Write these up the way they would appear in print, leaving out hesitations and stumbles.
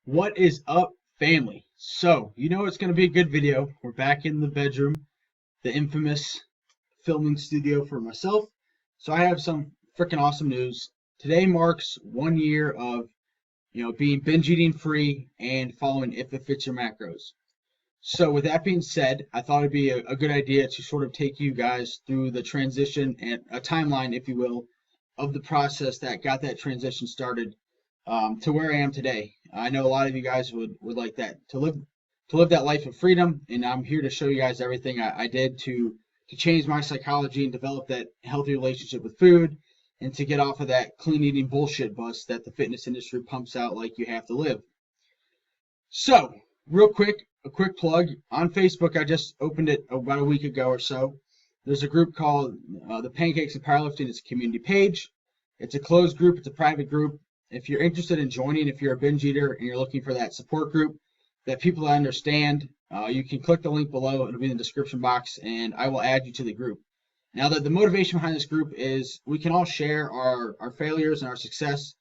What is up, family? So, you know it's going to be a good video. We're back in the bedroom, the infamous filming studio for myself. So I have some freaking awesome news. Today marks 1 year of, being binge eating free and following If It Fits Your Macros. So with that being said, I thought it'd be a good idea to sort of take you guys through the transition and a timeline, if you will, of the process that got that transition started to where I am today. I know a lot of you guys would like that to live that life of freedom, and I'm here to show you guys everything I did to change my psychology and develop that healthy relationship with food, and to get off of that clean eating bullshit bus that the fitness industry pumps out like you have to live. So, real quick, a quick plug on Facebook. I just opened it about a week ago or so. There's a group called the Pancakes and Powerlifting. It's a community page. It's a closed group. It's a private group. If you're interested in joining, if you're a binge eater and you're looking for that support group, that people that understand, you can click the link below. It'll be in the description box, and I will add you to the group. Now, the motivation behind this group is we can all share our failures and our success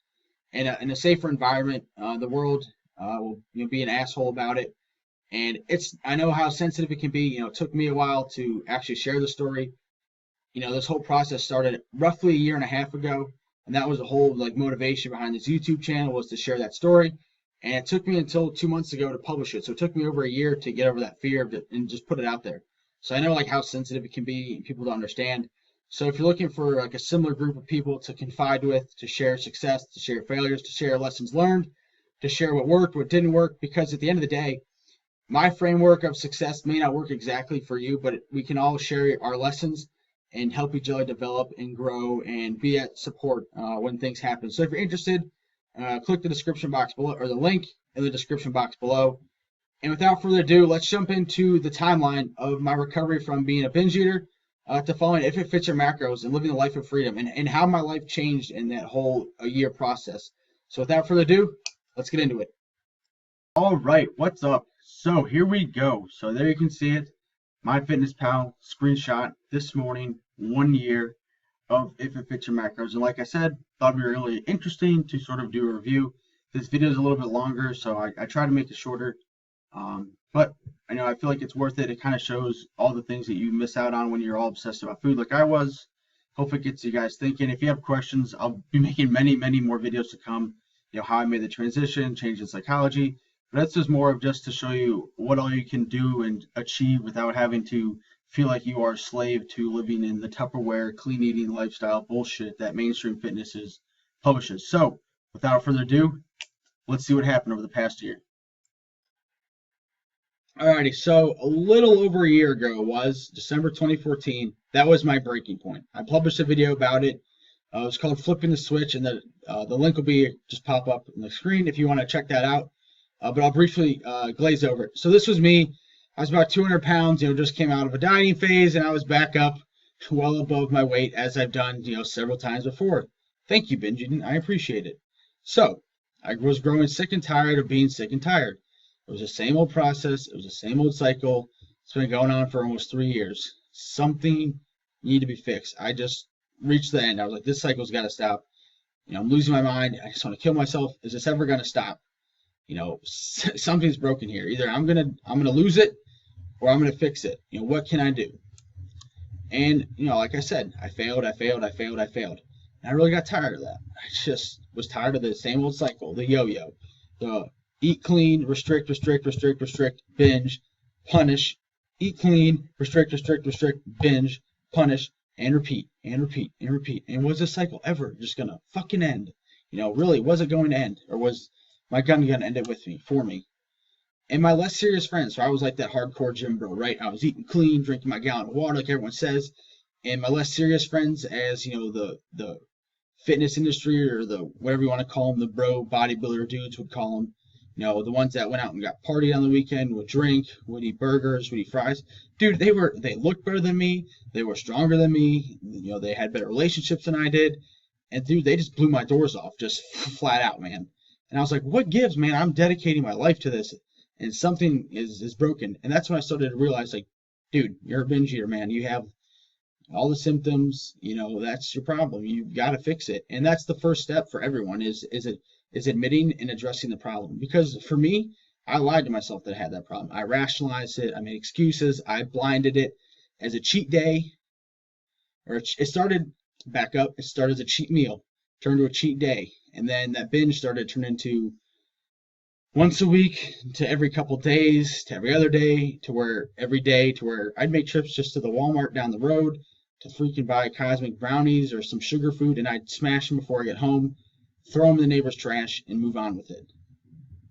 in a safer environment. The world will be an asshole about it, and I know how sensitive it can be. It took me a while to actually share the story. This whole process started roughly a year and a half ago. And that was the whole motivation behind this YouTube channel, was to share that story. And it took me until 2 months ago to publish it. So it took me over a year to get over that fear of it and just put it out there. So I know how sensitive it can be and people to understand. So if you're looking for a similar group of people to confide with, to share success, to share failures, to share lessons learned, to share what worked, what didn't work, because at the end of the day, my framework of success may not work exactly for you, but we can all share our lessons and help each other develop and grow and be at support when things happen. So if you're interested, click the description box below, or the link in the description box below. And without further ado, let's jump into the timeline of my recovery from being a binge eater to following If It Fits Your Macros and living the life of freedom, and how my life changed in that whole year process. So without further ado, let's get into it. All right, what's up? So here we go. So there you can see it. MyFitnessPal screenshot this morning, 1 year of If It Fits Your Macros. And like I said, thought it'd be really interesting to sort of do a review. This video is a little bit longer, so I try to make it shorter. But I feel like it's worth it. It kind of shows all the things that you miss out on when you're all obsessed about food like I was. Hope it gets you guys thinking. If you have questions, I'll be making many more videos to come. How I made the transition, change in psychology. But that's just more of just to show you what all you can do and achieve without having to feel like you are a slave to living in the Tupperware clean eating lifestyle bullshit that mainstream fitness publishes. So without further ado, let's see what happened over the past year. Alrighty, so a little over a year ago was December 2014. That was my breaking point. I published a video about it. It was called Flipping the Switch, and the link will just pop up on the screen if you want to check that out. But I'll briefly glaze over it. So this was me. I was about 200 pounds, just came out of a dieting phase, and I was back up well above my weight, as I've done, several times before. Thank you, binge eating. I appreciate it. So I was growing sick and tired of being sick and tired. It was the same old process. It was the same old cycle. It's been going on for almost 3 years. Something needed to be fixed. I just reached the end. I was like, this cycle's got to stop. I'm losing my mind. I just want to kill myself. Is this ever going to stop? Something's broken here. Either I'm gonna lose it, or I'm gonna fix it. What can I do? And like I said, I failed. And I really got tired of that. I just was tired of the same old cycle, the yo-yo, the eat clean, restrict, binge, punish, eat clean, restrict, binge, punish, and repeat. And was this cycle ever just gonna fucking end? Really, was it going to end, or was my gun gonna end it for me? And my less serious friends, so I was like that hardcore gym bro, right? I was eating clean, drinking my gallon of water like everyone says. And my less serious friends, as the fitness industry, or the whatever you want to call them, the bro bodybuilder dudes would call them, the ones that went out and got partied on the weekend, would drink, would eat burgers, would eat fries. Dude, they looked better than me, they were stronger than me, they had better relationships than I did. And dude, they just blew my doors off, just flat out, man. And I was like, what gives, man? I'm dedicating my life to this, and something is broken. And that's when I started to realize, dude, you're a binge eater, man. You have all the symptoms, that's your problem. You've got to fix it. And that's the first step for everyone, is is admitting and addressing the problem. Because for me, I lied to myself that I had that problem. I rationalized it. I made excuses. I blinded it as a cheat day, or it started back up. It started as a cheat meal, turned to a cheat day, and then that binge started to turn into once a week, to every couple days, to every other day, to where every day, to where I'd make trips just to the Walmart down the road to freaking buy cosmic brownies or some sugar food, and I'd smash them before I get home, throw them in the neighbor's trash, and move on with it.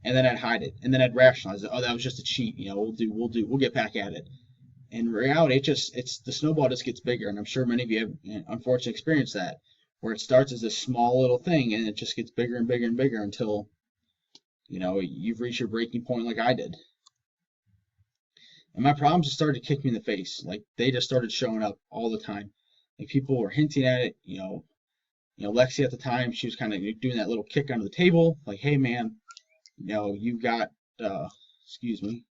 And then I'd hide it, and then I'd rationalize it. Oh, that was just a cheat. We'll get back at it. In reality, it's the snowball just gets bigger, and I'm sure many of you have unfortunately experienced that, where it starts as a small little thing, and it just gets bigger and bigger and bigger until you've reached your breaking point like I did. And my problems just started to kick me in the face. Like, they just started showing up all the time. Like, people were hinting at it. Lexi at the time, she was kind of doing that little kick under the table. Like, hey, man, you've got, excuse me,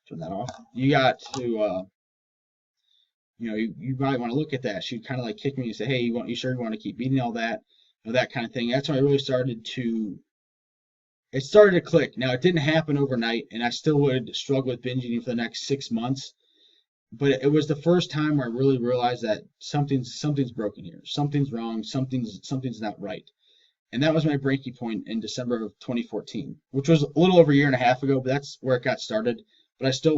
turn that off. You got to, you might want to look at that. She'd kind of like kick me and say, hey, you sure you want to keep eating all that? That kind of thing. That's when I really started to click. Now, it didn't happen overnight, and I still would struggle with binge eating for the next 6 months. But it was the first time where I really realized that something's broken here. Something's wrong. Something's not right. And that was my breaking point in December of 2014, which was a little over a year and a half ago. But that's where it got started. But I still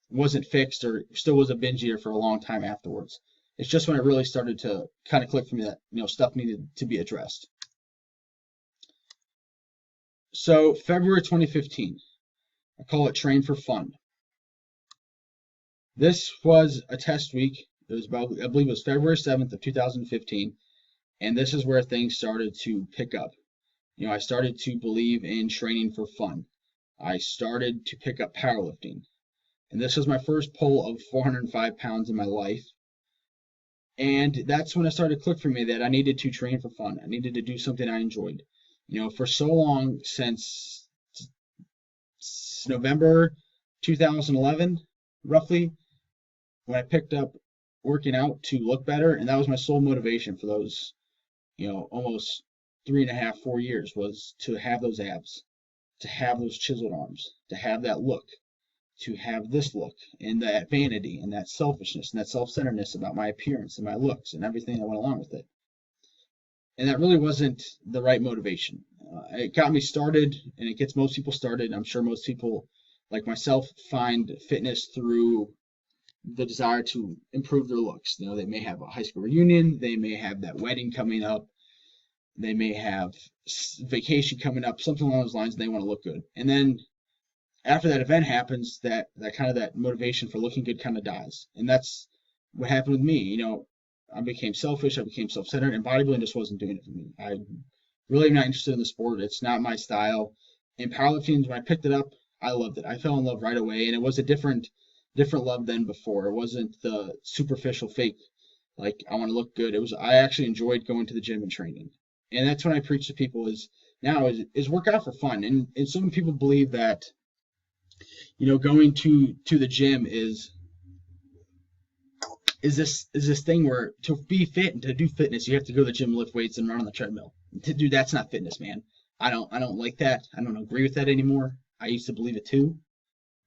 wasn't fixed, or still was a binge eater for a long time afterwards. It's just when it really started to kind of click for me that stuff needed to be addressed. So February 2015, I call it Train for Fun. This was a test week. It was I believe it was February 7th of 2015, and this is where things started to pick up. I started to believe in training for fun. I started to pick up powerlifting, and this was my first pull of 405 pounds in my life. And that's when it started to click for me that I needed to train for fun. I needed to do something I enjoyed. For so long, since November 2011, roughly, when I picked up working out to look better, and that was my sole motivation for those, almost 3.5, 4 years, was to have those abs, to have those chiseled arms, to have that look, to have this look, and that vanity, and that selfishness, and that self-centeredness about my appearance and my looks and everything that went along with it. And that really wasn't the right motivation. It got me started, and it gets most people started. I'm sure most people, like myself, find fitness through the desire to improve their looks. They may have a high school reunion. They may have that wedding coming up. They may have vacation coming up, something along those lines, and they want to look good. And then after that event happens, that motivation for looking good kind of dies. And that's what happened with me. I became selfish, I became self-centered, and bodybuilding just wasn't doing it for me. I really am not interested in the sport. It's not my style. And powerlifting, when I picked it up, I loved it. I fell in love right away, and it was a different love than before. It wasn't the superficial fake, like I want to look good. I actually enjoyed going to the gym and training. And that's when I preach to people is work out for fun. And some people believe that, going to the gym is this thing where to be fit and to do fitness, you have to go to the gym, lift weights, and run on the treadmill. Dude, that's not fitness, man. I don't like that. I don't agree with that anymore. I used to believe it too,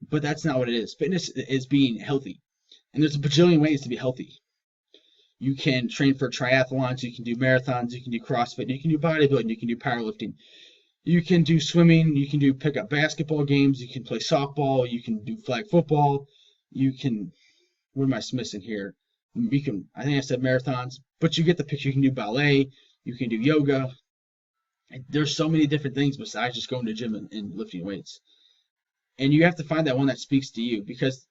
but that's not what it is. Fitness is being healthy, and there's a bajillion ways to be healthy. You can train for triathlons, you can do marathons, you can do CrossFit, you can do bodybuilding, you can do powerlifting, you can do swimming, you can do pickup basketball games, you can play softball, you can do flag football, you can, what am I missing here? I think I said marathons, but you get the picture. You can do ballet, you can do yoga. There's so many different things besides just going to the gym and lifting weights. And you have to find that one that speaks to you, because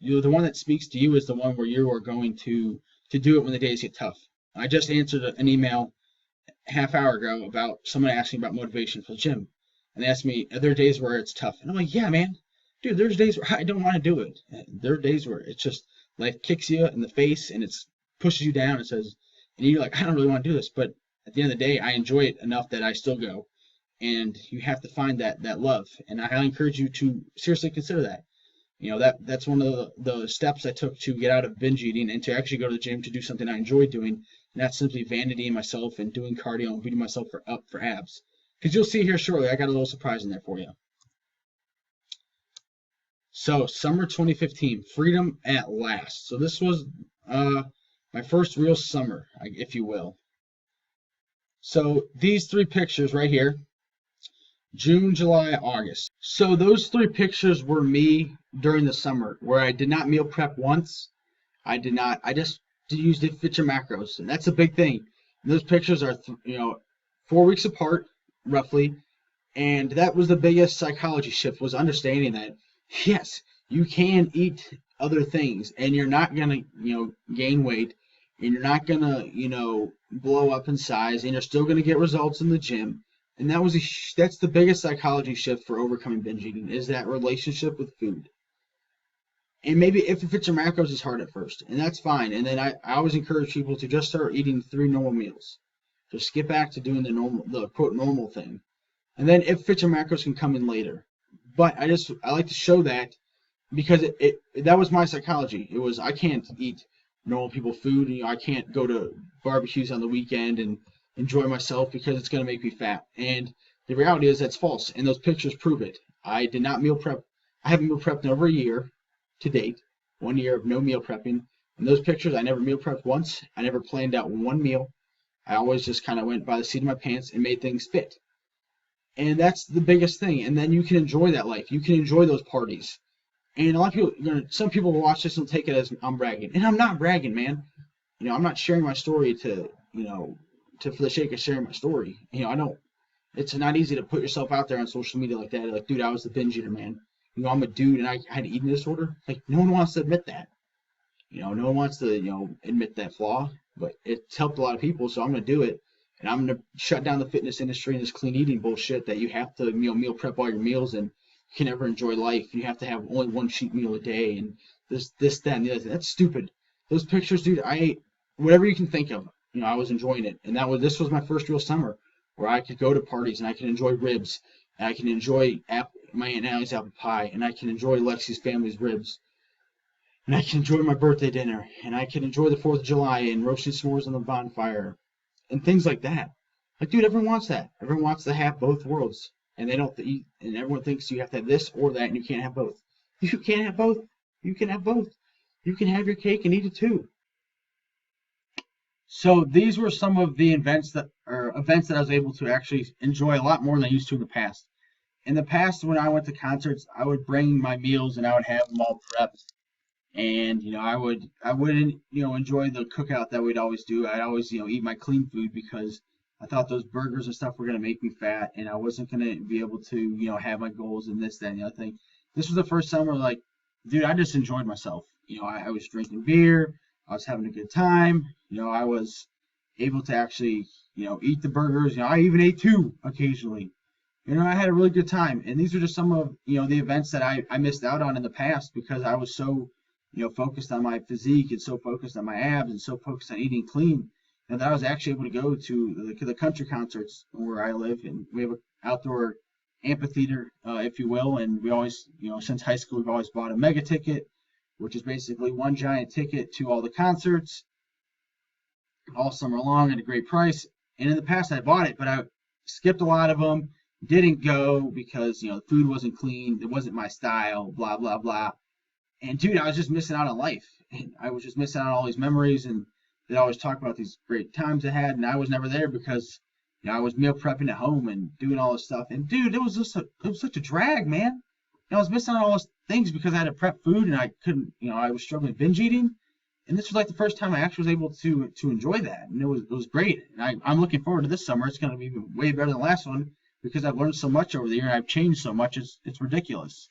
the one that speaks to you is the one where you are going to do it when the days get tough. I just answered an email a half hour ago about someone asking about motivation for the gym. And they asked me, are there days where it's tough? And I'm like, yeah, man. Dude, there's days where I don't want to do it. There are days where it's just life kicks you in the face and it pushes you down and says, and you're like, I don't really want to do this. But at the end of the day, I enjoy it enough that I still go. And you have to find that love. And I highly encourage you to seriously consider that. That's one of the steps I took to get out of binge eating and to actually go to the gym to do something I enjoy doing. And that's simply vanity in myself and doing cardio and beating myself up for abs. because you'll see here shortly, I got a little surprise in there for you. So, summer 2015, freedom at last. So this was my first real summer, if you will. So these 3 pictures right here, June, July, August. So those 3 pictures were me during the summer, where I did not meal prep once. I just used it fit your macros, and that's a big thing. And those pictures are, 4 weeks apart, roughly. And that was the biggest psychology shift, was understanding that, yes, you can eat other things, and you're not going to, gain weight, and you're not going to, blow up in size, and you're still going to get results in the gym. And that's the biggest psychology shift for overcoming binge eating, is that relationship with food. And maybe if it fits your macros, it's hard at first, and that's fine. And then I always encourage people to just start eating 3 normal meals. Just get back to doing the quote normal thing. And then if fit your macros can come in later. But I like to show that, because that was my psychology. It was, I can't eat normal people food. I can't go to barbecues on the weekend and enjoy myself because it's going to make me fat. And the reality is that's false. And those pictures prove it. I did not meal prep. I haven't meal prepped in over a year to date. 1 year of no meal prepping. And those pictures, I never meal prepped once. I never planned out one meal. I always just kind of went by the seat of my pants and made things fit. And that's the biggest thing. And then you can enjoy that life. You can enjoy those parties. And a lot of people, some people will watch this and take it as I'm bragging. And I'm not bragging, man. I'm not sharing my story to for the sake of sharing my story. It's not easy to put yourself out there on social media like that. Like, dude, I was the binge eater, man. I'm a dude and I had an eating disorder. Like, no one wants to admit that. No one wants to, admit that flaw. But it's helped a lot of people, so I'm going to do it. And I'm going to shut down the fitness industry and this clean eating bullshit that you have to, meal prep all your meals and you can never enjoy life. You have to have only 1 cheat meal a day and this, that, and the other thing. That's stupid. Those pictures, dude, I ate whatever you can think of. I was enjoying it. And this was my first real summer where I could go to parties and I could enjoy ribs and I can enjoy my Aunt Allie's apple pie and I can enjoy Lexi's family's ribs. And I can enjoy my birthday dinner and I can enjoy the 4th of July and roasting s'mores on the bonfire. And things like that. Like, dude, everyone wants that. Everyone wants to have both worlds. And they don't eat, and everyone thinks you have to have this or that, and you can't have both. You can't have both. You can have both. You can have your cake and eat it too. So these were some of the events that I was able to actually enjoy a lot more than I used to in the past. In the past, when I went to concerts, I would bring my meals and I would have them all prepped. And I wouldn't enjoy the cookout that we'd always do. I'd always eat my clean food because I thought those burgers and stuff were gonna make me fat, and I wasn't gonna be able to have my goals and this, that, and the other thing. This was the first summer, like, dude, I just enjoyed myself. I was drinking beer, I was having a good time. I was able to actually eat the burgers. I even ate 2 occasionally. I had a really good time, and these are just some of the events that I missed out on in the past because I was so focused on my physique and so focused on my abs and so focused on eating clean, and that I was actually able to go to the country concerts where I live, and we have an outdoor amphitheater, if you will, and we always, since high school, we've always bought a mega ticket, which is basically one giant ticket to all the concerts all summer long at a great price. And in the past, I bought it, but I skipped a lot of them, didn't go because, the food wasn't clean, it wasn't my style, blah, blah, blah. And dude, I was just missing out on life. And I was just missing out on all these memories, and they always talk about these great times I had, and I was never there because I was meal prepping at home and doing all this stuff. And dude, it was such a drag, man. I was missing out on all those things because I had to prep food and I couldn't, I was struggling with binge eating. And this was like the first time I actually was able to enjoy that, and it was great. And I'm looking forward to this summer. It's going to be way better than the last one because I've learned so much over the year and I've changed so much. It's ridiculous.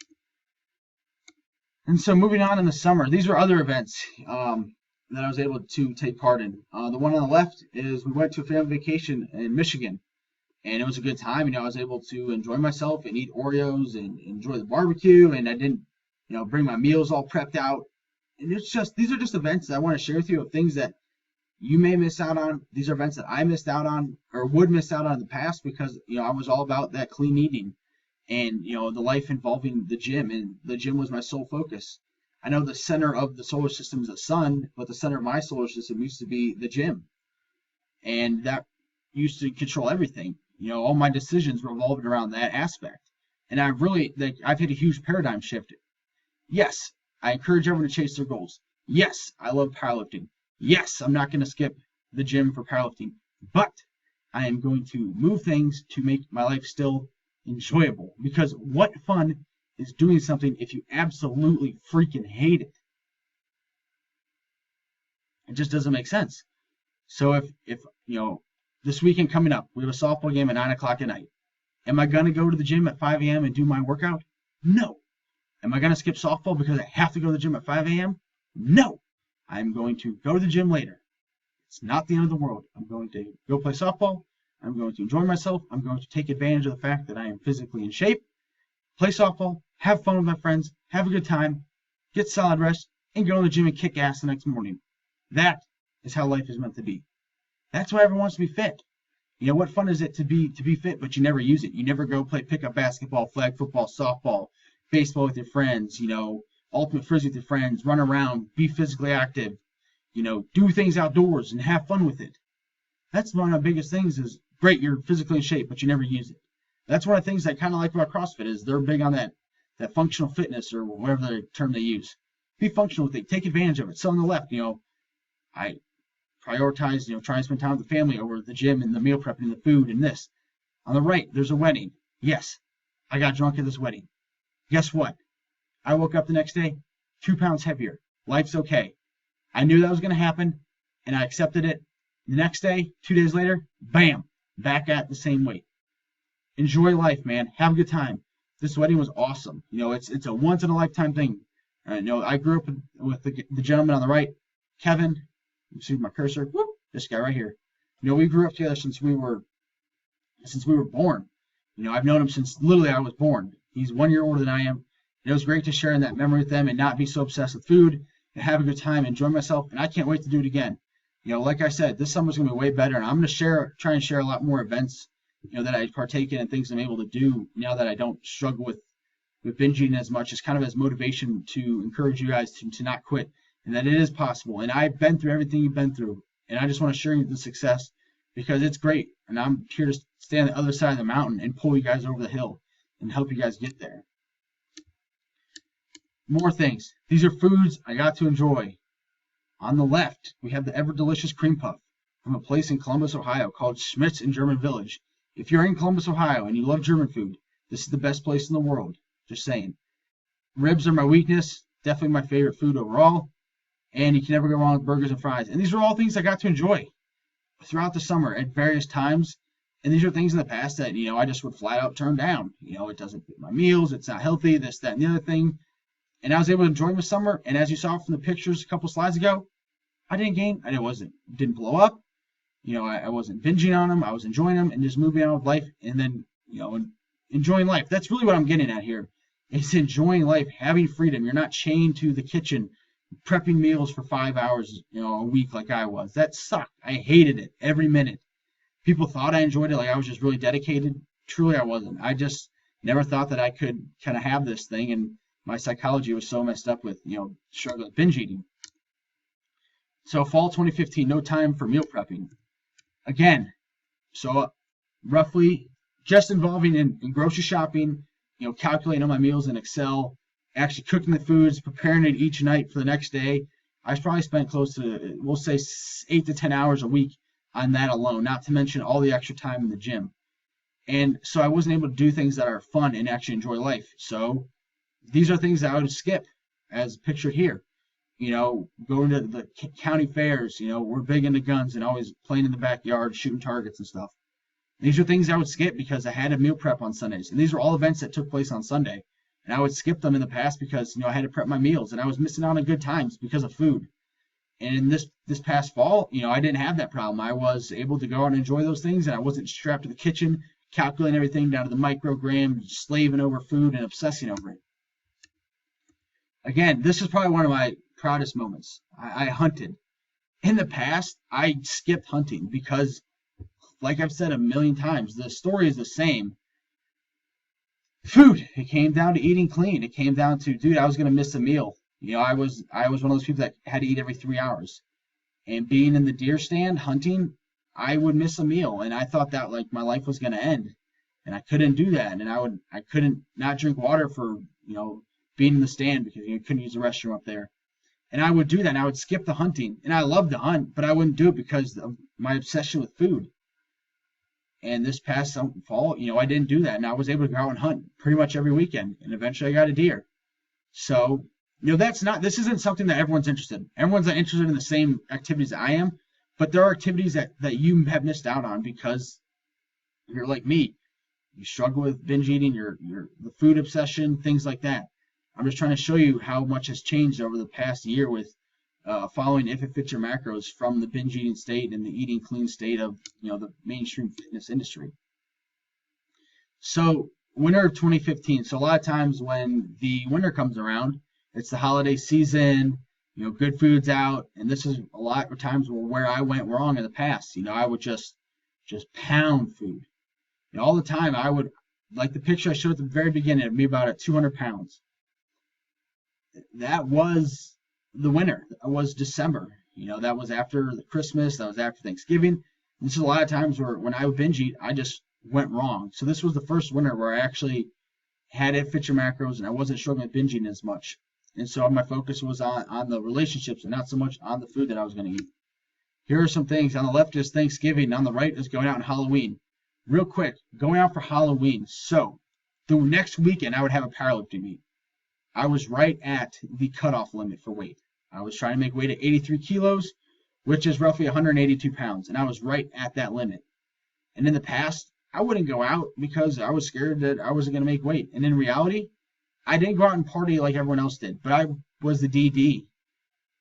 And so moving on in the summer, these are other events that I was able to take part in. The one on the left is we went to a family vacation in Michigan, and it was a good time. I was able to enjoy myself and eat Oreos and enjoy the barbecue, and I didn't, bring my meals all prepped out. And these are just events that I want to share with you of things that you may miss out on. These are events that I missed out on or would miss out on in the past because, I was all about that clean eating. And, the life involving the gym, and the gym was my sole focus. I know the center of the solar system is the sun, but the center of my solar system used to be the gym. And that used to control everything. All my decisions revolved around that aspect. And I've hit a huge paradigm shift. Yes, I encourage everyone to chase their goals. Yes, I love powerlifting. Yes, I'm not going to skip the gym for powerlifting, but I am going to move things to make my life still enjoyable. Because what fun is doing something if you absolutely freaking hate it? It just doesn't make sense. So if this weekend coming up, we have a softball game at 9 o'clock at night. Am I going to go to the gym at 5 a.m. and do my workout? No. Am I going to skip softball because I have to go to the gym at 5 a.m.? No. I'm going to go to the gym later. It's not the end of the world. I'm going to go play softball. I'm going to enjoy myself. I'm going to take advantage of the fact that I am physically in shape, play softball, have fun with my friends, have a good time, get solid rest, and go to the gym and kick ass the next morning. That is how life is meant to be. That's why everyone wants to be fit. What fun is it to be fit, but you never use it? You never go play pickup basketball, flag football, softball, baseball with your friends, ultimate frisbee with your friends, run around, be physically active, do things outdoors and have fun with it. That's one of the biggest things is, great, you're physically in shape, but you never use it. That's one of the things I kind of like about CrossFit is they're big on that functional fitness or whatever the term they use. Be functional with it. Take advantage of it. So on the left, I prioritize, trying to spend time with the family over the gym and the meal prepping and the food and this. On the right, there's a wedding. Yes, I got drunk at this wedding. Guess what? I woke up the next day 2 pounds heavier. Life's okay. I knew that was going to happen, and I accepted it. The next day, 2 days later, bam, back at the same weight. Enjoy life, man. Have a good time. This wedding was awesome. It's a once-in-a-lifetime thing. I grew up with the gentleman on the right, Kevin. You see my cursor? Whoop, this guy right here. We grew up together since we were born. I've known him since literally I was born. He's 1 year older than I am. And it was great to share in that memory with them and not be so obsessed with food and have a good time, enjoy myself. And I can't wait to do it again. Like I said, this summer's going to be way better. And I'm going to try and share a lot more events, that I partake in and things I'm able to do now that I don't struggle with binge eating as much, as kind of as motivation to encourage you guys to not quit. And that it is possible. And I've been through everything you've been through. And I just want to share you the success because it's great. And I'm here to stand on the other side of the mountain and pull you guys over the hill and help you guys get there. More things. These are foods I got to enjoy. On the left, we have the ever-delicious cream puff from a place in Columbus, Ohio called Schmitz in German Village. If you're in Columbus, Ohio and you love German food, this is the best place in the world. Just saying. Ribs are my weakness. Definitely my favorite food overall. And you can never go wrong with burgers and fries. And these are all things I got to enjoy throughout the summer at various times. And these are things in the past that, I just would flat out turn down. It doesn't fit my meals. It's not healthy, this, that, and the other thing. And I was able to enjoy my summer. And as you saw from the pictures a couple slides ago, I didn't gain. I didn't blow up. I wasn't binging on them. I was enjoying them and just moving on with life. And then, enjoying life. That's really what I'm getting at here. It's enjoying life, having freedom. You're not chained to the kitchen, prepping meals for 5 hours, a week like I was. That sucked. I hated it every minute. People thought I enjoyed it like I was just really dedicated. Truly, I wasn't. I just never thought that I could kind of have this thing, and my psychology was so messed up with, struggling with binge eating. So fall 2015, no time for meal prepping. Again, so roughly just involving in grocery shopping, calculating all my meals in Excel, actually cooking the foods, preparing it each night for the next day. I probably spent close to, we'll say 8 to 10 hours a week on that alone, not to mention all the extra time in the gym. And so I wasn't able to do things that are fun and actually enjoy life. So these are things that I would skip as pictured here. Going to the county fairs, we're big into guns and always playing in the backyard, shooting targets and stuff. These are things I would skip because I had a meal prep on Sundays. And these were all events that took place on Sunday. And I would skip them in the past because, I had to prep my meals and I was missing out on good times because of food. And in this past fall, I didn't have that problem. I was able to go out and enjoy those things, and I wasn't strapped to the kitchen, calculating everything down to the microgram, slaving over food and obsessing over it. Again, this is probably one of my proudest moments. I hunted. In the past, I skipped hunting because, like I've said a million times, the story is the same. Food. It came down to eating clean. It came down to, dude, I was going to miss a meal. I was one of those people that had to eat every 3 hours. And being in the deer stand, hunting, I would miss a meal, and I thought that like my life was gonna end, and I couldn't do that, and I couldn't not drink water for being in the stand because you couldn't use the restroom up there, and I would do that, and I would skip the hunting, and I loved to hunt, but I wouldn't do it because of my obsession with food. And this past fall, I didn't do that, and I was able to go out and hunt pretty much every weekend, and eventually I got a deer. So, this isn't something that everyone's interested in. Everyone's not interested in the same activities that I am, but there are activities that you have missed out on because you're like me. You struggle with binge eating, the food obsession, things like that. I'm just trying to show you how much has changed over the past year with following If It Fits Your Macros from the binge eating state and the eating clean state of the mainstream fitness industry. So winter of 2015. So a lot of times when the winter comes around, it's the holiday season, good food's out, and this is a lot of times where I went wrong in the past. I would just pound food. All the time I would, like the picture I showed at the very beginning of me about at 200 pounds. That was the winter. That was December. That was after the Christmas. That was after Thanksgiving. This is a lot of times where when I would binge eat, I just went wrong. So this was the first winter where I actually had It Fit Your Macros and I wasn't struggling with binge eating as much. And so my focus was on the relationships and not so much on the food that I was going to eat. Here are some things. On the left is Thanksgiving. On the right is going out on Halloween. Real quick, going out for Halloween. So the next weekend, I would have a powerlifting meet. I was right at the cutoff limit for weight. I was trying to make weight at 83 kilos, which is roughly 182 pounds. And I was right at that limit. And in the past, I wouldn't go out because I was scared that I wasn't going to make weight. And in reality, I didn't go out and party like everyone else did. But I was the DD.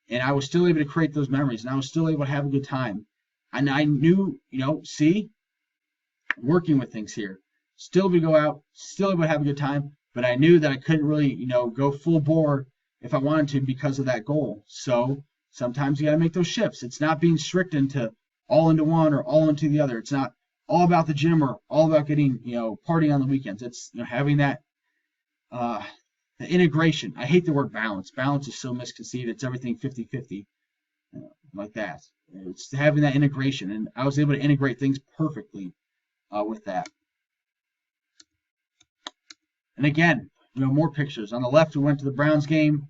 And I was still able to create those memories. And I was still able to have a good time. And I knew, working with things here. Still able to go out, still able to have a good time, but I knew that I couldn't really, go full bore if I wanted to because of that goal. So sometimes you got to make those shifts. It's not being strict into all into one or all into the other. It's not all about the gym or all about getting, partying on the weekends. It's having that the integration. I hate the word balance. Balance is so misconceived. It's everything 50-50, like that. It's having that integration, and I was able to integrate things perfectly with that. And again, more pictures. On the left, we went to the Browns game,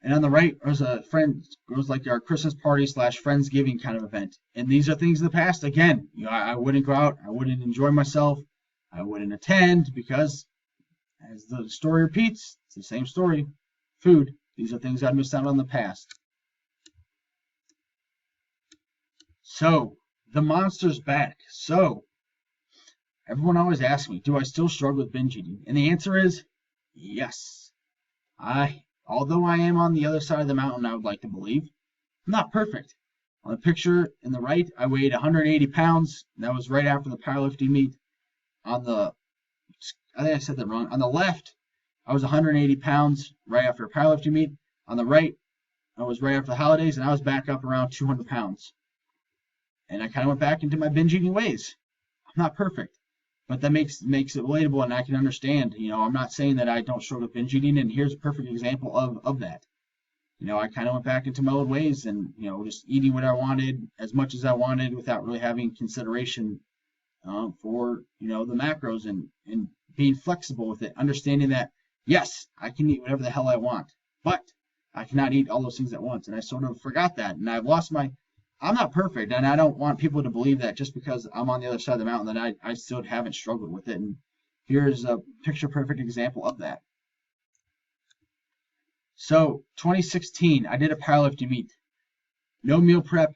and on the right was a friend. It was like our Christmas party / Friendsgiving kind of event. And these are things of the past. Again, I wouldn't go out. I wouldn't enjoy myself. I wouldn't attend because, as the story repeats, it's the same story. Food. These are things I missed out on in the past. So the monster's back. So everyone always asks me, do I still struggle with binge eating? And the answer is yes. Although I am on the other side of the mountain, I would like to believe, I'm not perfect. On the picture in the right, I weighed 180 pounds. That was right after the powerlifting meet. I think I said that wrong. On the left, I was 180 pounds right after a powerlifting meet. On the right, I was right after the holidays, and I was back up around 200 pounds. And I kind of went back into my binge eating ways. I'm not perfect. But that makes it relatable, and I can understand. I'm not saying that I don't struggle with binge eating, and here's a perfect example of that. I kind of went back into my old ways and, just eating what I wanted as much as I wanted without really having consideration for, the macros and being flexible with it, understanding that, yes, I can eat whatever the hell I want, but I cannot eat all those things at once. And I sort of forgot that, and I've lost I'm not perfect, and I don't want people to believe that just because I'm on the other side of the mountain that I still haven't struggled with it. And here's a picture-perfect example of that. So 2016, I did a powerlifting meet. No meal prep.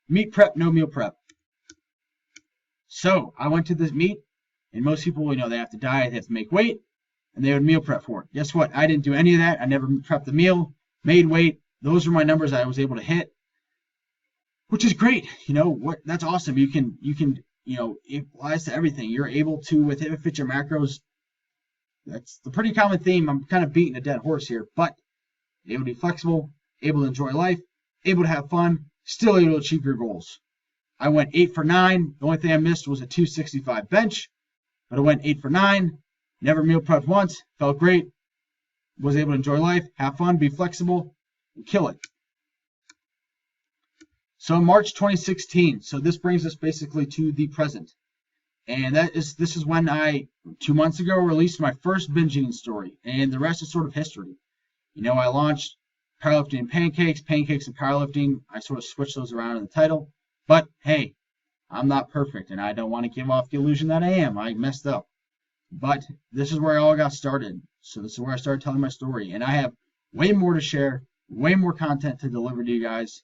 Meat prep, no meal prep. So I went to this meet, and most people, they have to diet, they have to make weight, and they would meal prep for it. Guess what? I didn't do any of that. I never prepped the meal, made weight. Those are my numbers I was able to hit, which is great. That's awesome. You can, it applies to everything. You're able to, with If It Fits Your Macros, that's the pretty common theme. I'm kind of beating a dead horse here, but able to be flexible, able to enjoy life, able to have fun, still able to achieve your goals. I went 8 for 9. The only thing I missed was a 265 bench, but I went 8 for 9. Never meal prepped once. Felt great. Was able to enjoy life, have fun, be flexible, and kill it. So March 2016. So this brings us basically to the present. And this is when I 2 months ago released my first binge eating story, and the rest is sort of history. I launched powerlifting and pancakes and powerlifting. I sort of switched those around in the title. But hey, I'm not perfect, and I don't want to give off the illusion that I am. I messed up. But this is where it all got started. So this is where I started telling my story. And I have way more to share, way more content to deliver to you guys,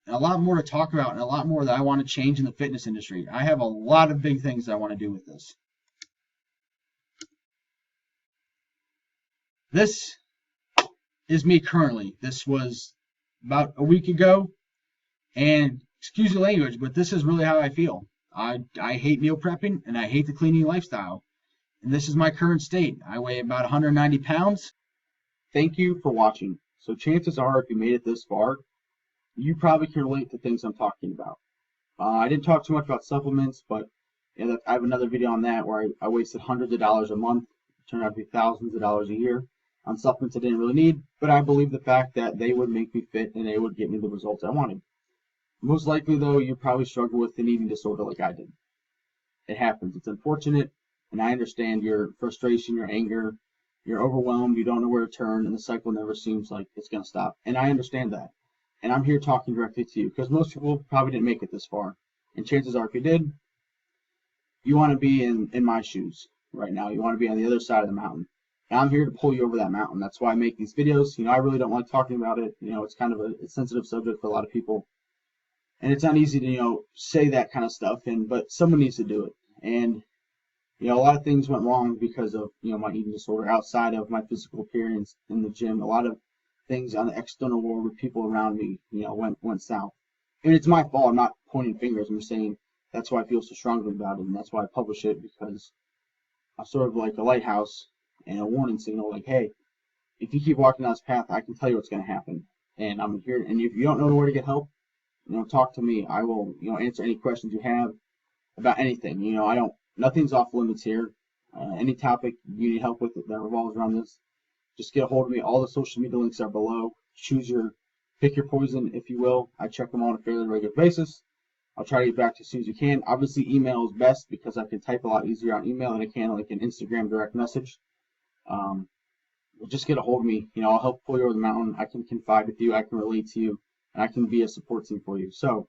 and a lot more to talk about, and a lot more that I want to change in the fitness industry. I have a lot of big things that I want to do with this. This is me currently. This was about a week ago, and excuse the language, but this is really how I feel. I hate meal prepping, and I hate the clean eating lifestyle. And this is my current state. I weigh about 190 pounds. Thank you for watching. So chances are, if you made it this far, you probably can relate to things I'm talking about. I didn't talk too much about supplements, but I have another video on that where I wasted hundreds of dollars a month. It turned out to be thousands of dollars a year on supplements I didn't really need, but I believe the fact that they would make me fit and they would get me the results I wanted. Most likely, though, you probably struggle with an eating disorder like I did. It happens. It's unfortunate, and I understand your frustration, your anger, you're overwhelmed, you don't know where to turn, and the cycle never seems like it's going to stop. And I understand that. And I'm here talking directly to you because most people probably didn't make it this far. And chances are, if you did, you want to be in my shoes right now. You want to be on the other side of the mountain. And I'm here to pull you over that mountain. That's why I make these videos. I really don't like talking about it. It's kind of a sensitive subject for a lot of people. And it's not easy to, say that kind of stuff. But someone needs to do it. And, a lot of things went wrong because of, my eating disorder outside of my physical appearance in the gym. A lot of things on the external world with people around me, went south. And it's my fault. I'm not pointing fingers. I'm saying that's why I feel so strongly about it. And that's why I publish it, because I'm sort of like a lighthouse and a warning signal, like, hey, if you keep walking down this path, I can tell you what's going to happen. And I'm here. And if you don't know where to get help, talk to me. I will, answer any questions you have about anything. Nothing's off limits here. Any topic you need help with that revolves around this, just get a hold of me. All the social media links are below. Pick your poison, if you will. I check them on a fairly regular basis. I'll try to get back to you as soon as you can. Obviously, email is best because I can type a lot easier on email than I can like an Instagram direct message. Just get a hold of me. I'll help pull you over the mountain. I can confide with you. I can relate to you. And I can be a support team for you. So,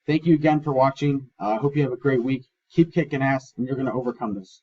thank you again for watching. I hope you have a great week. Keep kicking ass, and you're going to overcome this.